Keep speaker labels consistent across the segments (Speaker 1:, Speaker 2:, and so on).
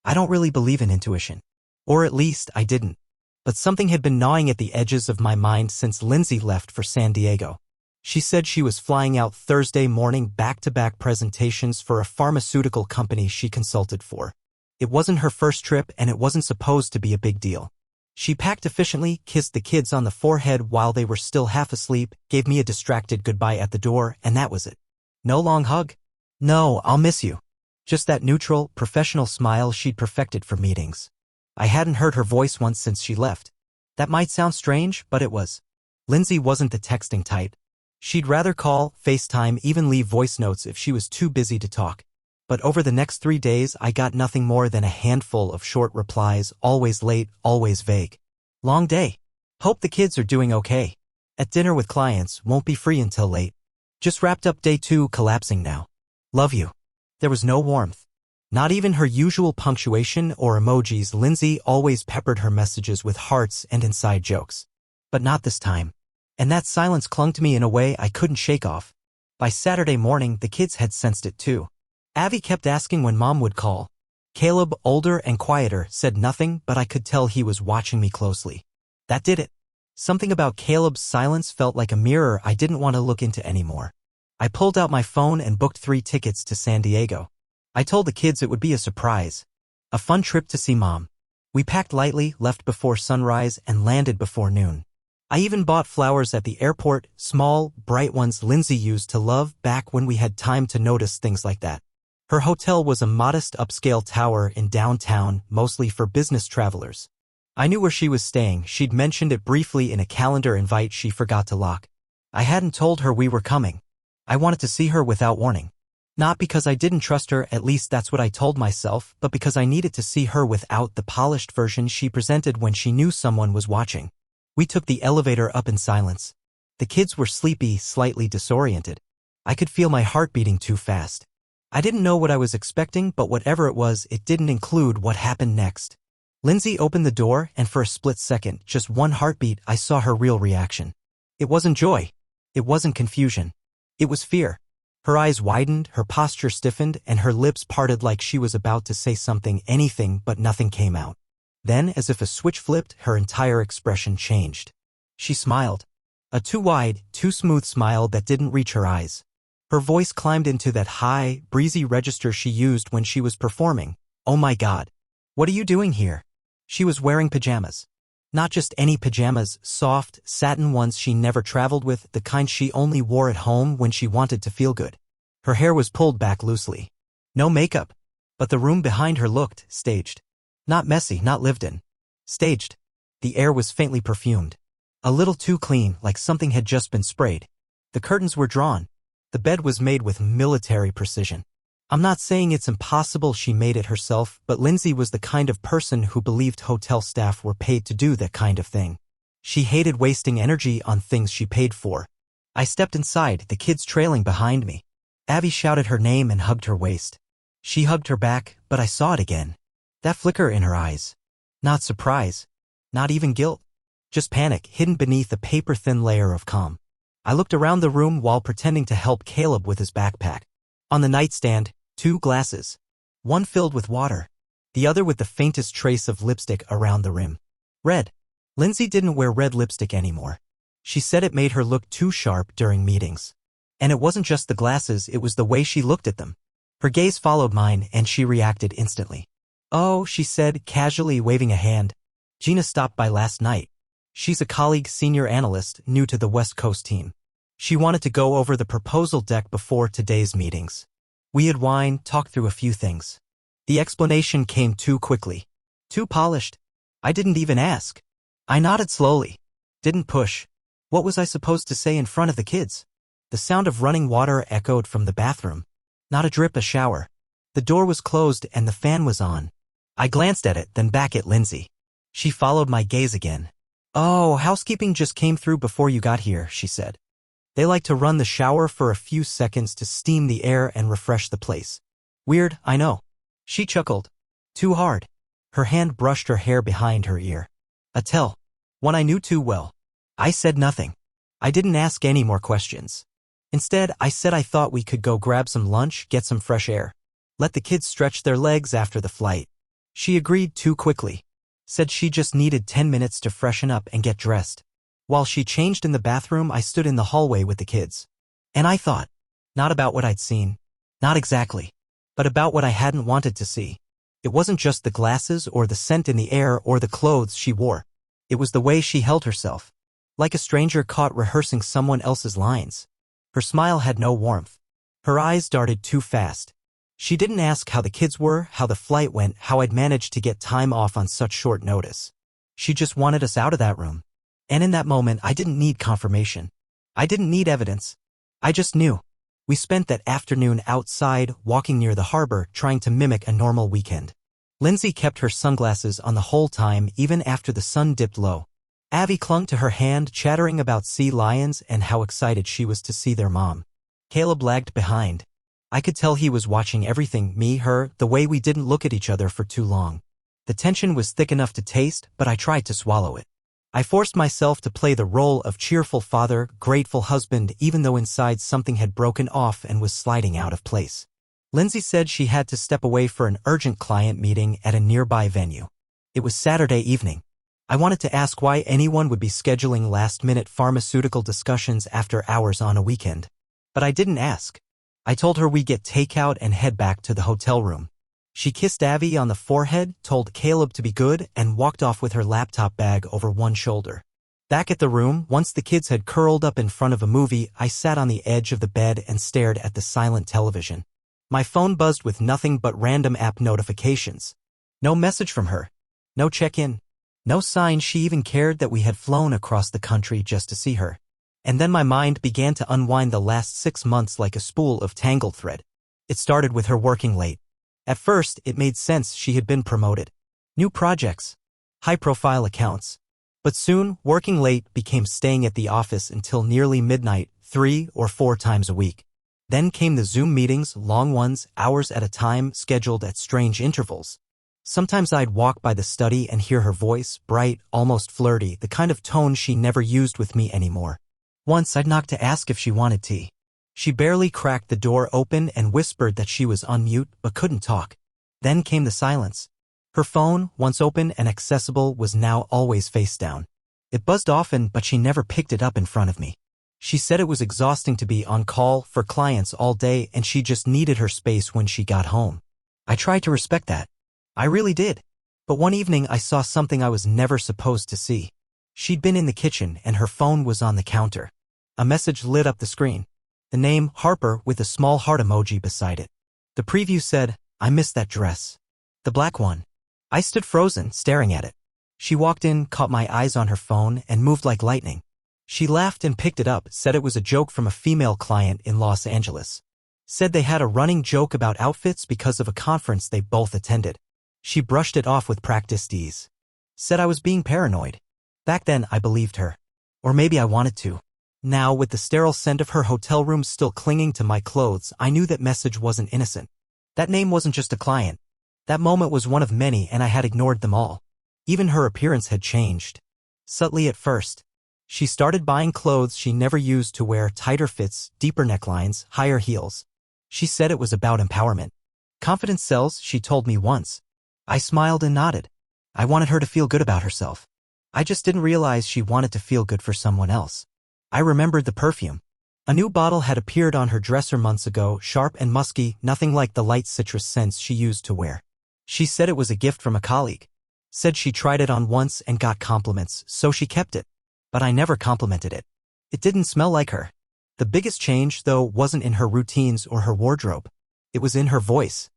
Speaker 1: I don't really believe in intuition. Or at least, I didn't. But something had been gnawing at the edges of my mind since Lindsay left for San Diego. She said she was flying out Thursday morning back-to-back presentations for a pharmaceutical company she consulted for. It wasn't her first trip and it wasn't supposed to be a big deal. She packed efficiently, kissed the kids on the forehead while they were still half asleep, gave me a distracted goodbye at the door, and that was it. No long hug. No, I'll miss you. Just that neutral, professional smile she'd perfected for meetings. I hadn't heard her voice once since she left. That might sound strange, but it was. Lindsay wasn't the texting type. She'd rather call, FaceTime, even leave voice notes if she was too busy to talk. But over the next 3 days, I got nothing more than a handful of short replies, always late, always vague. Long day. Hope the kids are doing okay. At dinner with clients, won't be free until late. Just wrapped up day 2, collapsing now. Love you. There was no warmth. Not even her usual punctuation or emojis. Lindsay always peppered her messages with hearts and inside jokes. But not this time. And that silence clung to me in a way I couldn't shake off. By Saturday morning, the kids had sensed it too. Avi kept asking when Mom would call. Caleb, older and quieter, said nothing, but I could tell he was watching me closely. That did it. Something about Caleb's silence felt like a mirror I didn't want to look into anymore. I pulled out my phone and booked 3 tickets to San Diego. I told the kids it would be a surprise. A fun trip to see Mom. We packed lightly, left before sunrise, and landed before noon. I even bought flowers at the airport, small, bright ones Lindsay used to love back when we had time to notice things like that. Her hotel was a modest upscale tower in downtown, mostly for business travelers. I knew where she was staying. She'd mentioned it briefly in a calendar invite she forgot to lock. I hadn't told her we were coming. I wanted to see her without warning. Not because I didn't trust her, at least that's what I told myself, but because I needed to see her without the polished version she presented when she knew someone was watching. We took the elevator up in silence. The kids were sleepy, slightly disoriented. I could feel my heart beating too fast. I didn't know what I was expecting, but whatever it was, it didn't include what happened next. Lindsay opened the door, and for a split second, just one heartbeat, I saw her real reaction. It wasn't joy. It wasn't confusion. It was fear. Her eyes widened, her posture stiffened, and her lips parted like she was about to say something, anything, but nothing came out. Then, as if a switch flipped, her entire expression changed. She smiled. A too wide, too smooth smile that didn't reach her eyes. Her voice climbed into that high, breezy register she used when she was performing. Oh my God. What are you doing here? She was wearing pajamas. Not just any pajamas, soft, satin ones she never traveled with, the kind she only wore at home when she wanted to feel good. Her hair was pulled back loosely. No makeup. But the room behind her looked staged. Not messy, not lived in. Staged. The air was faintly perfumed. A little too clean, like something had just been sprayed. The curtains were drawn. The bed was made with military precision. I'm not saying it's impossible she made it herself, but Lindsay was the kind of person who believed hotel staff were paid to do that kind of thing. She hated wasting energy on things she paid for. I stepped inside, the kids trailing behind me. Abby shouted her name and hugged her waist. She hugged her back, but I saw it again. That flicker in her eyes. Not surprise. Not even guilt. Just panic hidden beneath a paper-thin layer of calm. I looked around the room while pretending to help Caleb with his backpack. On the nightstand, 2 glasses. One filled with water. The other with the faintest trace of lipstick around the rim. Red. Lindsay didn't wear red lipstick anymore. She said it made her look too sharp during meetings. And it wasn't just the glasses, it was the way she looked at them. Her gaze followed mine and she reacted instantly. Oh, she said, casually waving a hand. Gina stopped by last night. She's a colleague senior analyst, new to the West Coast team. She wanted to go over the proposal deck before today's meetings. We had wine, talked through a few things. The explanation came too quickly. Too polished. I didn't even ask. I nodded slowly. Didn't push. What was I supposed to say in front of the kids? The sound of running water echoed from the bathroom. Not a drip, a shower. The door was closed and the fan was on. I glanced at it, then back at Lindsay. She followed my gaze again. Oh, housekeeping just came through before you got here, she said. They like to run the shower for a few seconds to steam the air and refresh the place. Weird, I know. She chuckled. Too hard. Her hand brushed her hair behind her ear. A tell. One I knew too well. I said nothing. I didn't ask any more questions. Instead, I said I thought we could go grab some lunch, get some fresh air. Let the kids stretch their legs after the flight. She agreed too quickly. Said she just needed 10 minutes to freshen up and get dressed. While she changed in the bathroom, I stood in the hallway with the kids. And I thought, not about what I'd seen. Not exactly. But about what I hadn't wanted to see. It wasn't just the glasses or the scent in the air or the clothes she wore. It was the way she held herself. Like a stranger caught rehearsing someone else's lines. Her smile had no warmth. Her eyes darted too fast. She didn't ask how the kids were, how the flight went, how I'd managed to get time off on such short notice. She just wanted us out of that room. And in that moment, I didn't need confirmation. I didn't need evidence. I just knew. We spent that afternoon outside, walking near the harbor, trying to mimic a normal weekend. Lindsay kept her sunglasses on the whole time, even after the sun dipped low. Abby clung to her hand, chattering about sea lions and how excited she was to see their mom. Caleb lagged behind. I could tell he was watching everything, me, her, the way we didn't look at each other for too long. The tension was thick enough to taste, but I tried to swallow it. I forced myself to play the role of cheerful father, grateful husband, even though inside something had broken off and was sliding out of place. Lindsay said she had to step away for an urgent client meeting at a nearby venue. It was Saturday evening. I wanted to ask why anyone would be scheduling last-minute pharmaceutical discussions after hours on a weekend. But I didn't ask. I told her we'd get takeout and head back to the hotel room. She kissed Abby on the forehead, told Caleb to be good, and walked off with her laptop bag over one shoulder. Back at the room, once the kids had curled up in front of a movie, I sat on the edge of the bed and stared at the silent television. My phone buzzed with nothing but random app notifications. No message from her. No check-in. No sign she even cared that we had flown across the country just to see her. And then my mind began to unwind the last 6 months like a spool of tangled thread. It started with her working late. At first, it made sense she had been promoted. New projects. High-profile accounts. But soon, working late became staying at the office until nearly midnight, 3 or 4 times a week. Then came the Zoom meetings, long ones, hours at a time, scheduled at strange intervals. Sometimes I'd walk by the study and hear her voice, bright, almost flirty, the kind of tone she never used with me anymore. Once I'd knock to ask if she wanted tea. She barely cracked the door open and whispered that she was on mute but couldn't talk. Then came the silence. Her phone, once open and accessible, was now always face down. It buzzed often, but she never picked it up in front of me. She said it was exhausting to be on call for clients all day and she just needed her space when she got home. I tried to respect that. I really did. But one evening I saw something I was never supposed to see. She'd been in the kitchen and her phone was on the counter. A message lit up the screen. The name, Harper, with a small heart emoji beside it. The preview said, "I missed that dress. The black one." I stood frozen, staring at it. She walked in, caught my eyes on her phone, and moved like lightning. She laughed and picked it up, said it was a joke from a female client in Los Angeles. Said they had a running joke about outfits because of a conference they both attended. She brushed it off with practiced ease. Said I was being paranoid. Back then, I believed her. Or maybe I wanted to. Now, with the sterile scent of her hotel room still clinging to my clothes, I knew that message wasn't innocent. That name wasn't just a client. That moment was one of many, and I had ignored them all. Even her appearance had changed. Subtly at first. She started buying clothes she never used to wear, tighter fits, deeper necklines, higher heels. She said it was about empowerment. Confidence sells, she told me once. I smiled and nodded. I wanted her to feel good about herself. I just didn't realize she wanted to feel good for someone else. I remembered the perfume. A new bottle had appeared on her dresser months ago, sharp and musky, nothing like the light citrus scents she used to wear. She said it was a gift from a colleague. Said she tried it on once and got compliments, so she kept it. But I never complimented it. It didn't smell like her. The biggest change, though, wasn't in her routines or her wardrobe. It was in her voice.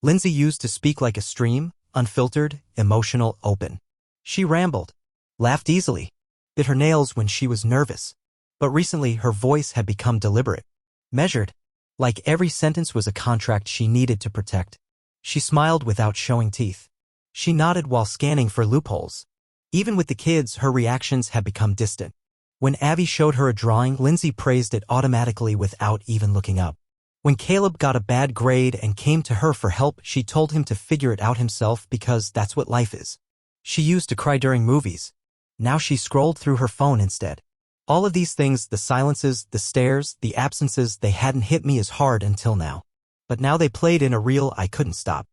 Speaker 1: Lindsay used to speak like a stream, unfiltered, emotional, open. She rambled, laughed easily, bit her nails when she was nervous. But recently her voice had become deliberate, measured, like every sentence was a contract she needed to protect. She smiled without showing teeth. She nodded while scanning for loopholes. Even with the kids, her reactions had become distant. When Abby showed her a drawing, Lindsay praised it automatically without even looking up. When Caleb got a bad grade and came to her for help, she told him to figure it out himself because that's what life is. She used to cry during movies. Now she scrolled through her phone instead. All of these things, the silences, the stares, the absences, they hadn't hit me as hard until now. But now they played in a reel I couldn't stop.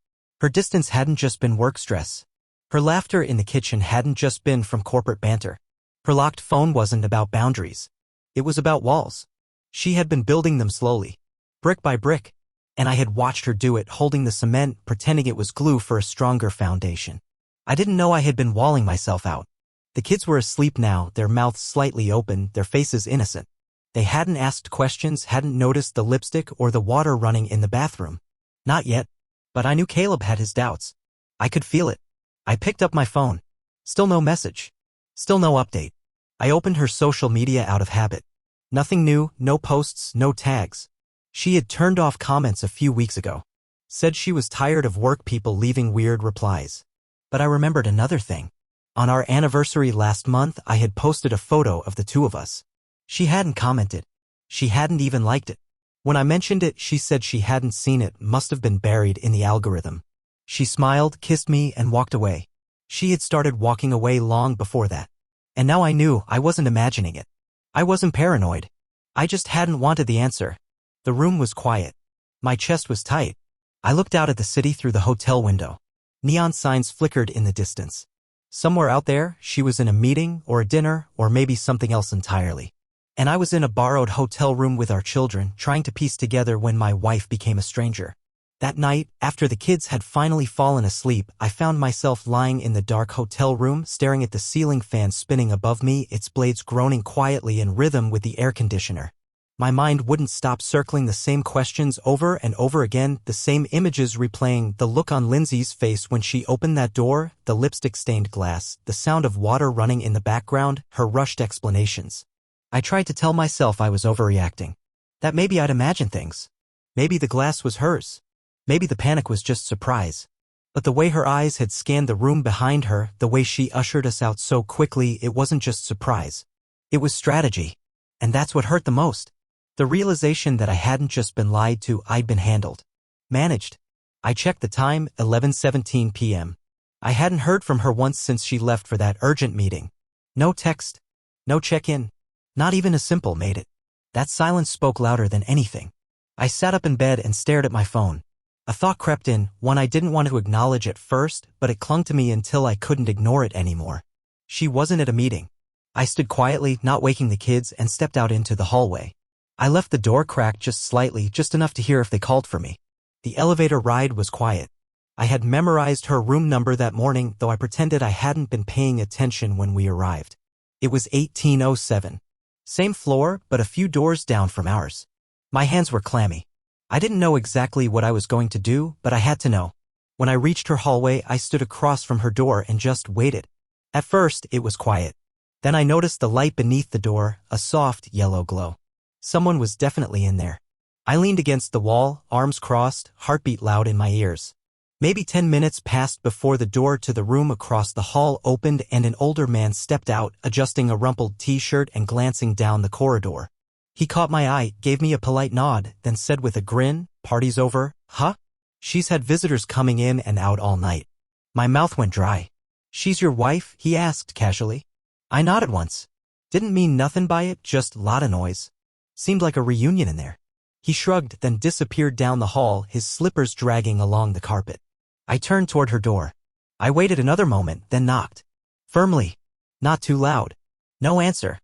Speaker 1: Her distance hadn't just been work stress. Her laughter in the kitchen hadn't just been from corporate banter. Her locked phone wasn't about boundaries. It was about walls. She had been building them slowly, brick by brick, and I had watched her do it, holding the cement, pretending it was glue for a stronger foundation. I didn't know I had been walling myself out. The kids were asleep now, their mouths slightly open, their faces innocent. They hadn't asked questions, hadn't noticed the lipstick or the water running in the bathroom. Not yet. But I knew Caleb had his doubts. I could feel it. I picked up my phone. Still no message. Still no update. I opened her social media out of habit. Nothing new, no posts, no tags. She had turned off comments a few weeks ago. Said she was tired of work people leaving weird replies. But I remembered another thing. On our anniversary last month, I had posted a photo of the two of us. She hadn't commented. She hadn't even liked it. When I mentioned it, she said she hadn't seen it, must have been buried in the algorithm. She smiled, kissed me, and walked away. She had started walking away long before that. And now I knew I wasn't imagining it. I wasn't paranoid. I just hadn't wanted the answer. The room was quiet. My chest was tight. I looked out at the city through the hotel window. Neon signs flickered in the distance. Somewhere out there, she was in a meeting or a dinner or maybe something else entirely. And I was in a borrowed hotel room with our children, trying to piece together when my wife became a stranger. That night, after the kids had finally fallen asleep, I found myself lying in the dark hotel room, staring at the ceiling fan spinning above me, its blades groaning quietly in rhythm with the air conditioner. My mind wouldn't stop circling the same questions over and over again, the same images replaying, the look on Lindsay's face when she opened that door, the lipstick-stained glass, the sound of water running in the background, her rushed explanations. I tried to tell myself I was overreacting. That maybe I'd imagined things. Maybe the glass was hers. Maybe the panic was just surprise. But the way her eyes had scanned the room behind her, the way she ushered us out so quickly, it wasn't just surprise. It was strategy. And that's what hurt the most. The realization that I hadn't just been lied to, I'd been handled. Managed. I checked the time, 11:17 p.m. I hadn't heard from her once since she left for that urgent meeting. No text. No check-in. Not even a simple made it. That silence spoke louder than anything. I sat up in bed and stared at my phone. A thought crept in, one I didn't want to acknowledge at first, but it clung to me until I couldn't ignore it anymore. She wasn't at a meeting. I stood quietly, not waking the kids, and stepped out into the hallway. I left the door cracked just slightly, just enough to hear if they called for me. The elevator ride was quiet. I had memorized her room number that morning, though I pretended I hadn't been paying attention when we arrived. It was 1807. Same floor, but a few doors down from ours. My hands were clammy. I didn't know exactly what I was going to do, but I had to know. When I reached her hallway, I stood across from her door and just waited. At first, it was quiet. Then I noticed the light beneath the door, a soft yellow glow. Someone was definitely in there. I leaned against the wall, arms crossed, heartbeat loud in my ears. Maybe 10 minutes passed before the door to the room across the hall opened and an older man stepped out, adjusting a rumpled t-shirt and glancing down the corridor. He caught my eye, gave me a polite nod, then said with a grin, "Party's over, huh? She's had visitors coming in and out all night." My mouth went dry. "She's your wife?" he asked casually. I nodded once. Didn't mean nothing by it, just lotta noise. Seemed like a reunion in there. He shrugged, then disappeared down the hall, his slippers dragging along the carpet. I turned toward her door. I waited another moment, then knocked. Firmly. Not too loud. No answer.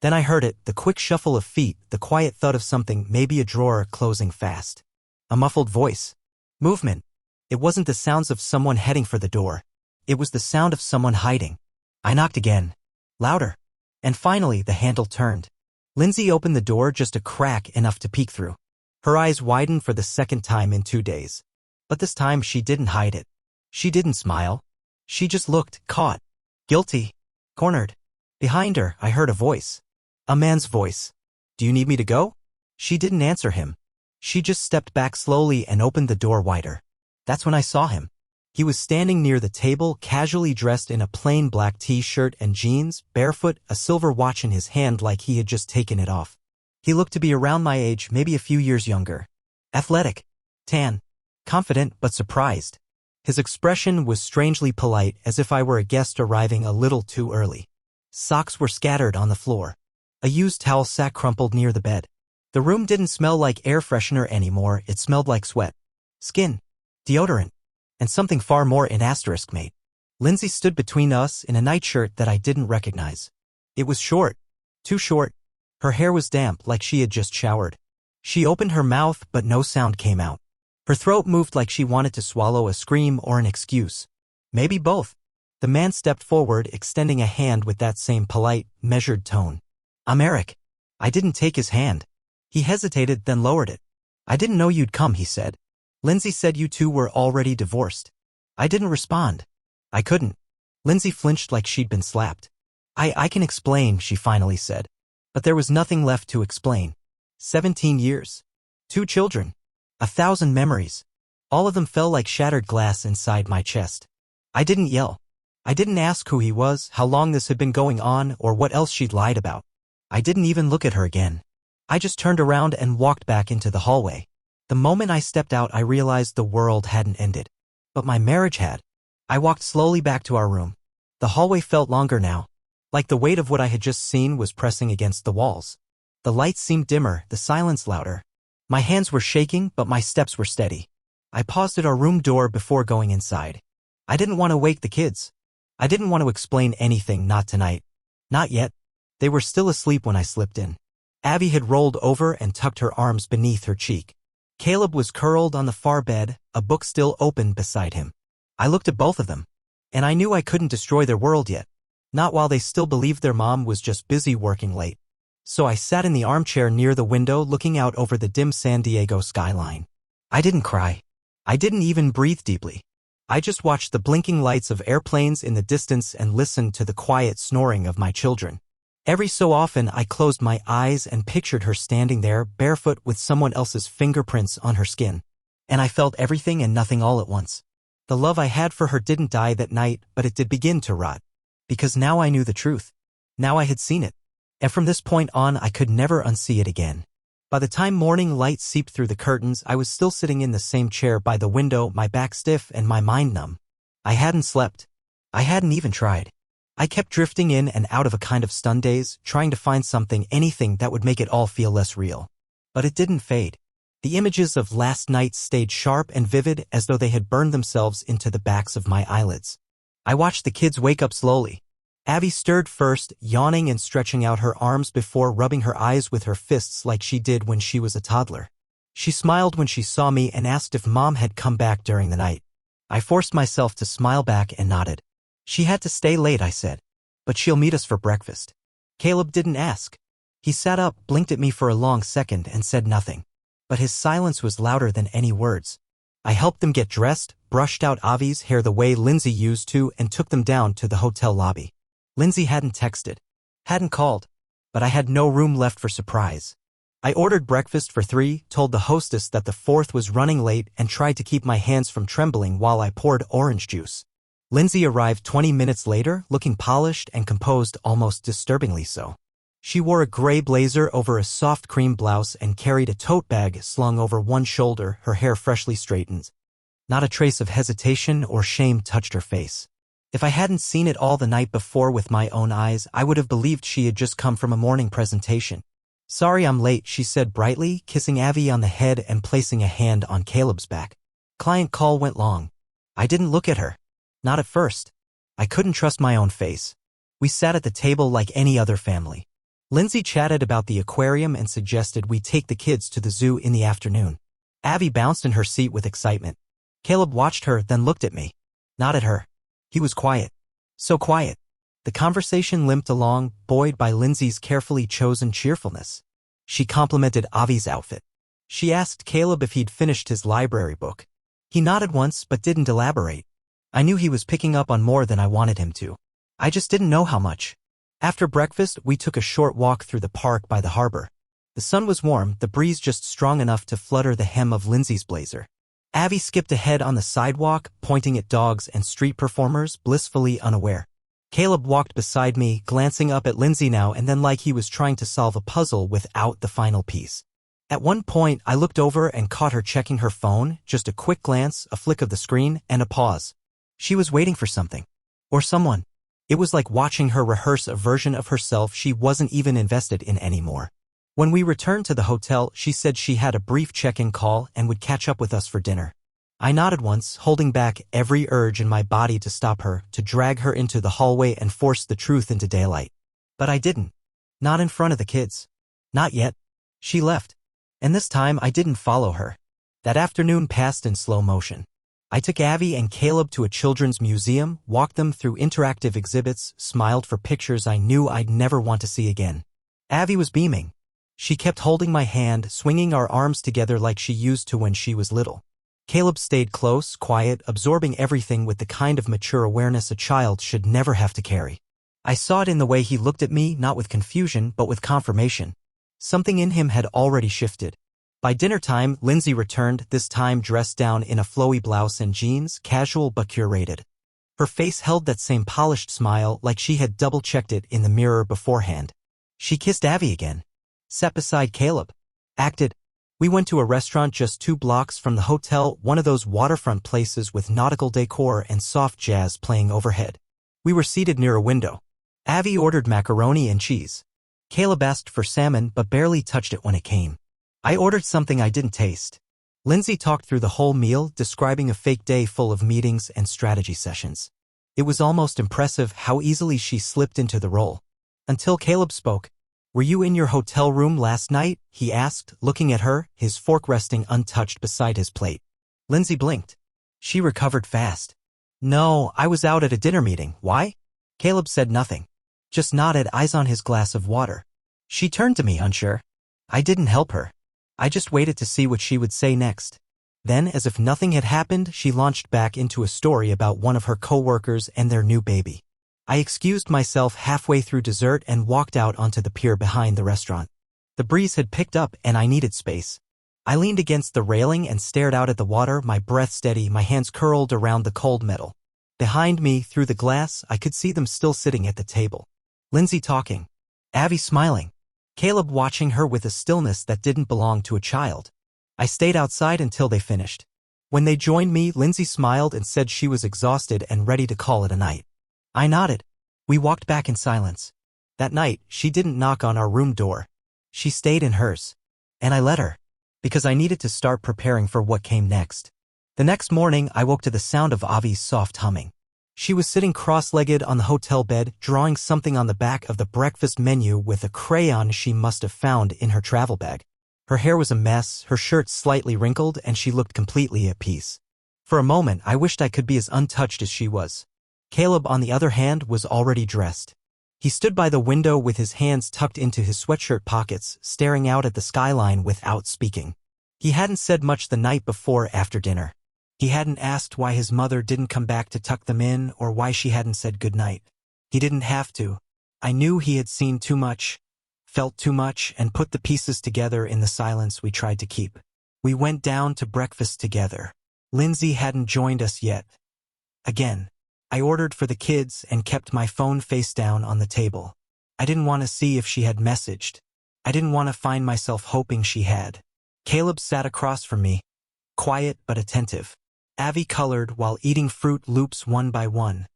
Speaker 1: Then I heard it, the quick shuffle of feet, the quiet thud of something, maybe a drawer closing fast. A muffled voice. Movement. It wasn't the sounds of someone heading for the door. It was the sound of someone hiding. I knocked again. Louder. And finally, the handle turned. Lindsay opened the door just a crack enough to peek through. Her eyes widened for the second time in 2 days. But this time she didn't hide it. She didn't smile. She just looked, caught. Guilty. Cornered. Behind her, I heard a voice. A man's voice. "Do you need me to go?" She didn't answer him. She just stepped back slowly and opened the door wider. That's when I saw him. He was standing near the table, casually dressed in a plain black t-shirt and jeans, barefoot, a silver watch in his hand like he had just taken it off. He looked to be around my age, maybe a few years younger. Athletic. Tan. Confident but surprised. His expression was strangely polite, as if I were a guest arriving a little too early. Socks were scattered on the floor. A used towel sat crumpled near the bed. The room didn't smell like air freshener anymore, it smelled like sweat. Skin. Deodorant. And something far more in asterisk, mate. Lindsay stood between us in a nightshirt that I didn't recognize. It was short. Too short. Her hair was damp like she had just showered. She opened her mouth but no sound came out. Her throat moved like she wanted to swallow a scream or an excuse. Maybe both. The man stepped forward, extending a hand with that same polite, measured tone. "I'm Eric." I didn't take his hand. He hesitated, then lowered it. "I didn't know you'd come," he said. "Lindsay said you two were already divorced." I didn't respond. I couldn't. Lindsay flinched like she'd been slapped. I can explain," she finally said. But there was nothing left to explain. 17 years. 2 children. 1,000 memories. All of them fell like shattered glass inside my chest. I didn't yell. I didn't ask who he was, how long this had been going on, or what else she'd lied about. I didn't even look at her again. I just turned around and walked back into the hallway. The moment I stepped out, I realized the world hadn't ended. But my marriage had. I walked slowly back to our room. The hallway felt longer now. Like the weight of what I had just seen was pressing against the walls. The lights seemed dimmer, the silence louder. My hands were shaking, but my steps were steady. I paused at our room door before going inside. I didn't want to wake the kids. I didn't want to explain anything, not tonight. Not yet. They were still asleep when I slipped in. Abby had rolled over and tucked her arms beneath her cheek. Caleb was curled on the far bed, a book still open beside him. I looked at both of them. And I knew I couldn't destroy their world yet. Not while they still believed their mom was just busy working late. So I sat in the armchair near the window looking out over the dim San Diego skyline. I didn't cry. I didn't even breathe deeply. I just watched the blinking lights of airplanes in the distance and listened to the quiet snoring of my children. Every so often I closed my eyes and pictured her standing there barefoot with someone else's fingerprints on her skin. And I felt everything and nothing all at once. The love I had for her didn't die that night, but it did begin to rot. Because now I knew the truth. Now I had seen it. And from this point on, I could never unsee it again. By the time morning light seeped through the curtains, I was still sitting in the same chair by the window, my back stiff and my mind numb. I hadn't slept. I hadn't even tried. I kept drifting in and out of a kind of stunned daze, trying to find something, anything that would make it all feel less real. But it didn't fade. The images of last night stayed sharp and vivid, as though they had burned themselves into the backs of my eyelids. I watched the kids wake up slowly. Abby stirred first, yawning and stretching out her arms before rubbing her eyes with her fists like she did when she was a toddler. She smiled when she saw me and asked if Mom had come back during the night. I forced myself to smile back and nodded. "She had to stay late," I said. "But she'll meet us for breakfast." Caleb didn't ask. He sat up, blinked at me for a long second, and said nothing. But his silence was louder than any words. I helped them get dressed, brushed out Avi's hair the way Lindsay used to, and took them down to the hotel lobby. Lindsay hadn't texted, hadn't called, but I had no room left for surprise. I ordered breakfast for 3, told the hostess that the 4th was running late, and tried to keep my hands from trembling while I poured orange juice. Lindsay arrived 20 minutes later, looking polished and composed, almost disturbingly so. She wore a gray blazer over a soft cream blouse and carried a tote bag slung over one shoulder, her hair freshly straightened. Not a trace of hesitation or shame touched her face. If I hadn't seen it all the night before with my own eyes, I would have believed she had just come from a morning presentation. "Sorry I'm late," she said brightly, kissing Avi on the head and placing a hand on Caleb's back. "Client call went long." I didn't look at her. Not at first. I couldn't trust my own face. We sat at the table like any other family. Lindsay chatted about the aquarium and suggested we take the kids to the zoo in the afternoon. Avi bounced in her seat with excitement. Caleb watched her, then looked at me. Not at her. He was quiet. So quiet. The conversation limped along, buoyed by Lindsay's carefully chosen cheerfulness. She complimented Avi's outfit. She asked Caleb if he'd finished his library book. He nodded once but didn't elaborate. I knew he was picking up on more than I wanted him to. I just didn't know how much. After breakfast, we took a short walk through the park by the harbor. The sun was warm, the breeze just strong enough to flutter the hem of Lindsay's blazer. Avi skipped ahead on the sidewalk, pointing at dogs and street performers, blissfully unaware. Caleb walked beside me, glancing up at Lindsay now and then like he was trying to solve a puzzle without the final piece. At one point, I looked over and caught her checking her phone, just a quick glance, a flick of the screen, and a pause. She was waiting for something. Or someone. It was like watching her rehearse a version of herself she wasn't even invested in anymore. When we returned to the hotel, she said she had a brief check-in call and would catch up with us for dinner. I nodded once, holding back every urge in my body to stop her, to drag her into the hallway and force the truth into daylight. But I didn't. Not in front of the kids. Not yet. She left. And this time I didn't follow her. That afternoon passed in slow motion. I took Abby and Caleb to a children's museum, walked them through interactive exhibits, smiled for pictures I knew I'd never want to see again. Abby was beaming. She kept holding my hand, swinging our arms together like she used to when she was little. Caleb stayed close, quiet, absorbing everything with the kind of mature awareness a child should never have to carry. I saw it in the way he looked at me, not with confusion, but with confirmation. Something in him had already shifted. By dinner time, Lindsay returned, this time dressed down in a flowy blouse and jeans, casual but curated. Her face held that same polished smile, like she had double-checked it in the mirror beforehand. She kissed Abby again. Sat beside Caleb. Acted. We went to a restaurant just 2 blocks from the hotel, one of those waterfront places with nautical decor and soft jazz playing overhead. We were seated near a window. Abby ordered macaroni and cheese. Caleb asked for salmon but barely touched it when it came. I ordered something I didn't taste. Lindsay talked through the whole meal, describing a fake day full of meetings and strategy sessions. It was almost impressive how easily she slipped into the role. Until Caleb spoke. "Were you in your hotel room last night?" he asked, looking at her, his fork resting untouched beside his plate. Lindsay blinked. She recovered fast. "No, I was out at a dinner meeting. Why?" Caleb said nothing. Just nodded, eyes on his glass of water. She turned to me, unsure. I didn't help her. I just waited to see what she would say next. Then, as if nothing had happened, she launched back into a story about one of her co-workers and their new baby. I excused myself halfway through dessert and walked out onto the pier behind the restaurant. The breeze had picked up and I needed space. I leaned against the railing and stared out at the water, my breath steady, my hands curled around the cold metal. Behind me, through the glass, I could see them still sitting at the table. Lindsay talking. Abby smiling. Caleb watching her with a stillness that didn't belong to a child. I stayed outside until they finished. When they joined me, Lindsay smiled and said she was exhausted and ready to call it a night. I nodded. We walked back in silence. That night, she didn't knock on our room door. She stayed in hers. And I let her. Because I needed to start preparing for what came next. The next morning, I woke to the sound of Avi's soft humming. She was sitting cross-legged on the hotel bed, drawing something on the back of the breakfast menu with a crayon she must have found in her travel bag. Her hair was a mess, her shirt slightly wrinkled, and she looked completely at peace. For a moment, I wished I could be as untouched as she was. Caleb, on the other hand, was already dressed. He stood by the window with his hands tucked into his sweatshirt pockets, staring out at the skyline without speaking. He hadn't said much the night before after dinner. He hadn't asked why his mother didn't come back to tuck them in or why she hadn't said goodnight. He didn't have to. I knew he had seen too much, felt too much, and put the pieces together in the silence we tried to keep. We went down to breakfast together. Lindsay hadn't joined us yet. Again. I ordered for the kids and kept my phone face down on the table. I didn't want to see if she had messaged. I didn't want to find myself hoping she had. Caleb sat across from me, quiet but attentive. Avi colored while eating Fruit Loops one by one,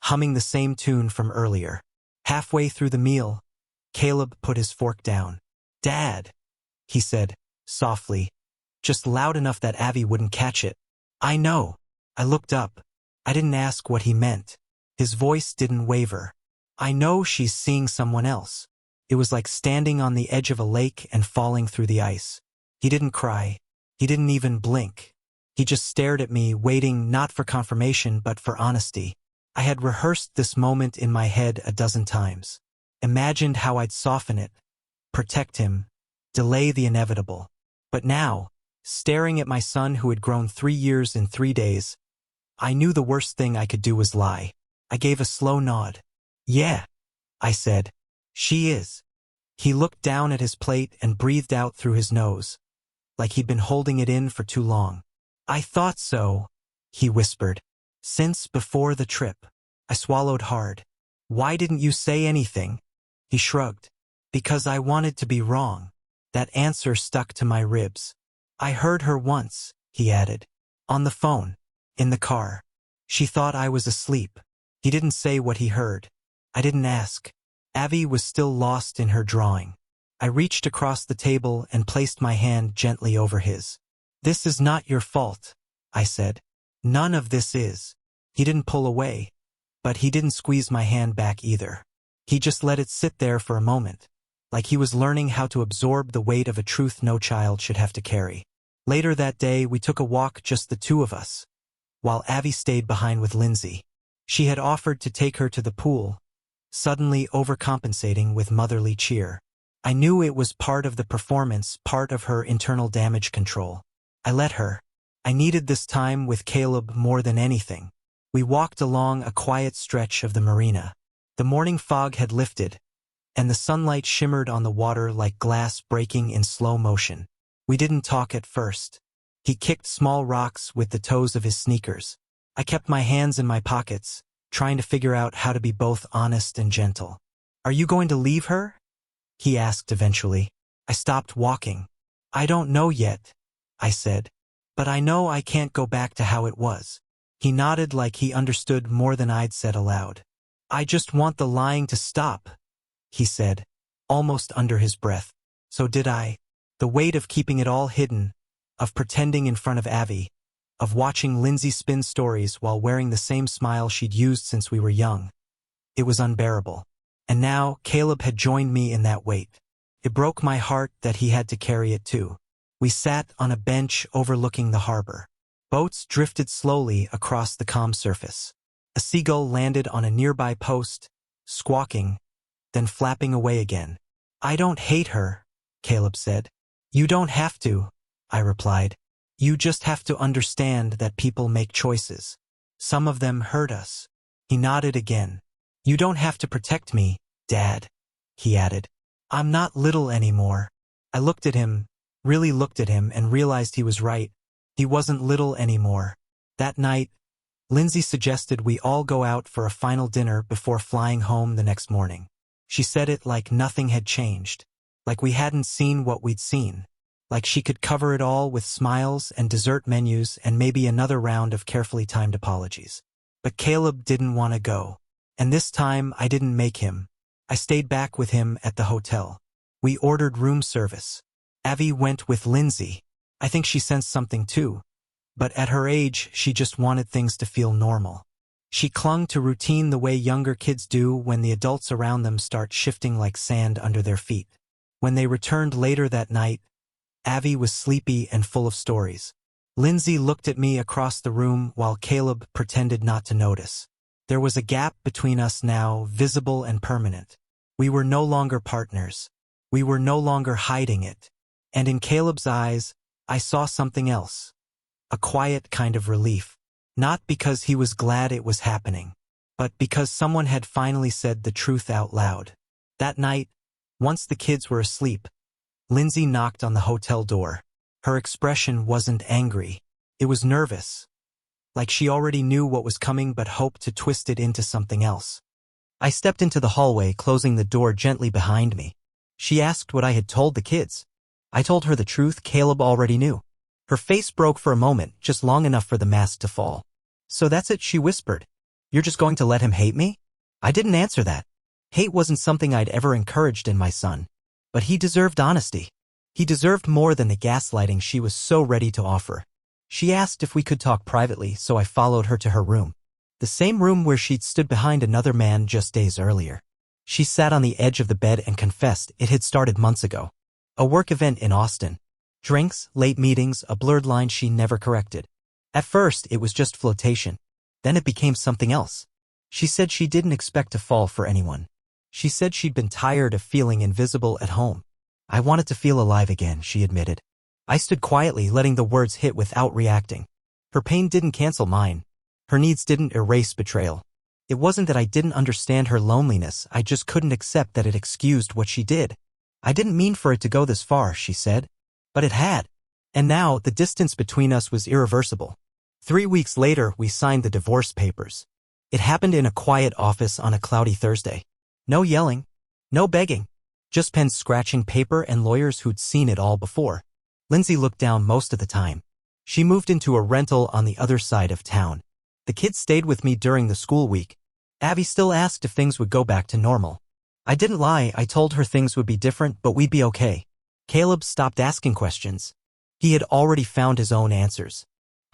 Speaker 1: humming the same tune from earlier. Halfway through the meal, Caleb put his fork down. "Dad," he said, softly, just loud enough that Avi wouldn't catch it. "I know." I looked up. I didn't ask what he meant. His voice didn't waver. "I know she's seeing someone else." It was like standing on the edge of a lake and falling through the ice. He didn't cry. He didn't even blink. He just stared at me, waiting not for confirmation but for honesty. I had rehearsed this moment in my head a dozen times. Imagined how I'd soften it, protect him, delay the inevitable. But now, staring at my son who had grown 3 years in 3 days, I knew the worst thing I could do was lie. I gave a slow nod. "Yeah," I said. "She is." He looked down at his plate and breathed out through his nose, like he'd been holding it in for too long. "I thought so," he whispered. "Since before the trip." I swallowed hard. "Why didn't you say anything?" He shrugged. "Because I wanted to be wrong." That answer stuck to my ribs. "I heard her once," he added. "On the phone. In the car. She thought I was asleep." He didn't say what he heard. I didn't ask. Avi was still lost in her drawing. I reached across the table and placed my hand gently over his. "This is not your fault," I said. None of this is. He didn't pull away, but he didn't squeeze my hand back either. He just let it sit there for a moment, like he was learning how to absorb the weight of a truth no child should have to carry. Later that day, we took a walk, just the two of us, while Abby stayed behind with Lindsay. She had offered to take her to the pool, suddenly overcompensating with motherly cheer. I knew it was part of the performance, part of her internal damage control. I let her. I needed this time with Caleb more than anything. We walked along a quiet stretch of the marina. The morning fog had lifted, and the sunlight shimmered on the water like glass breaking in slow motion. We didn't talk at first. He kicked small rocks with the toes of his sneakers. I kept my hands in my pockets, trying to figure out how to be both honest and gentle. Are you going to leave her? He asked eventually. I stopped walking. I don't know yet, I said. But I know I can't go back to how it was. He nodded like he understood more than I'd said aloud. I just want the lying to stop, he said, almost under his breath. So did I. The weight of keeping it all hidden, of pretending in front of Abby, of watching Lindsay spin stories while wearing the same smile she'd used since we were young. It was unbearable. And now Caleb had joined me in that weight. It broke my heart that he had to carry it too. We sat on a bench overlooking the harbor. Boats drifted slowly across the calm surface. A seagull landed on a nearby post, squawking, then flapping away again. I don't hate her, Caleb said. You don't have to, I replied. You just have to understand that people make choices. Some of them hurt us. He nodded again. You don't have to protect me, Dad, he added. I'm not little anymore. I looked at him, really looked at him, and realized he was right. He wasn't little anymore. That night, Lindsay suggested we all go out for a final dinner before flying home the next morning. She said it like nothing had changed, like we hadn't seen what we'd seen, like she could cover it all with smiles and dessert menus and maybe another round of carefully timed apologies. But Caleb didn't want to go. And this time I didn't make him. I stayed back with him at the hotel. We ordered room service. Abby went with Lindsay. I think she sensed something too. But at her age, she just wanted things to feel normal. She clung to routine the way younger kids do when the adults around them start shifting like sand under their feet. When they returned later that night, Abby was sleepy and full of stories. Lindsay looked at me across the room while Caleb pretended not to notice. There was a gap between us now, visible and permanent. We were no longer partners. We were no longer hiding it. And in Caleb's eyes, I saw something else. A quiet kind of relief. Not because he was glad it was happening, but because someone had finally said the truth out loud. That night, once the kids were asleep, Lindsay knocked on the hotel door. Her expression wasn't angry. It was nervous. Like she already knew what was coming but hoped to twist it into something else. I stepped into the hallway, closing the door gently behind me. She asked what I had told the kids. I told her the truth Caleb already knew. Her face broke for a moment, just long enough for the mask to fall. So that's it, she whispered. You're just going to let him hate me? I didn't answer that. Hate wasn't something I'd ever encouraged in my son. But he deserved honesty. He deserved more than the gaslighting she was so ready to offer. She asked if we could talk privately, so I followed her to her room. The same room where she'd stood behind another man just days earlier. She sat on the edge of the bed and confessed it had started months ago. A work event in Austin. Drinks, late meetings, a blurred line she never corrected. At first, it was just flirtation. Then it became something else. She said she didn't expect to fall for anyone. She said she'd been tired of feeling invisible at home. I wanted to feel alive again, she admitted. I stood quietly, letting the words hit without reacting. Her pain didn't cancel mine. Her needs didn't erase betrayal. It wasn't that I didn't understand her loneliness, I just couldn't accept that it excused what she did. I didn't mean for it to go this far, she said. But it had. And now, the distance between us was irreversible. 3 weeks later, we signed the divorce papers. It happened in a quiet office on a cloudy Thursday. No yelling. No begging. Just pens scratching paper and lawyers who'd seen it all before. Lindsay looked down most of the time. She moved into a rental on the other side of town. The kids stayed with me during the school week. Abby still asked if things would go back to normal. I didn't lie, I told her things would be different, but we'd be okay. Caleb stopped asking questions. He had already found his own answers.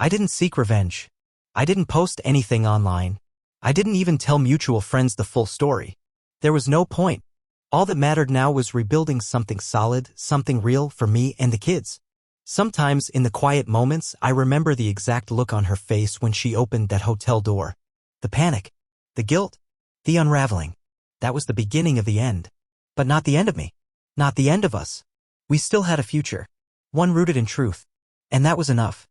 Speaker 1: I didn't seek revenge. I didn't post anything online. I didn't even tell mutual friends the full story. There was no point. All that mattered now was rebuilding something solid, something real for me and the kids. Sometimes, in the quiet moments, I remember the exact look on her face when she opened that hotel door. The panic. The guilt. The unraveling. That was the beginning of the end. But not the end of me. Not the end of us. We still had a future. One rooted in truth. And that was enough.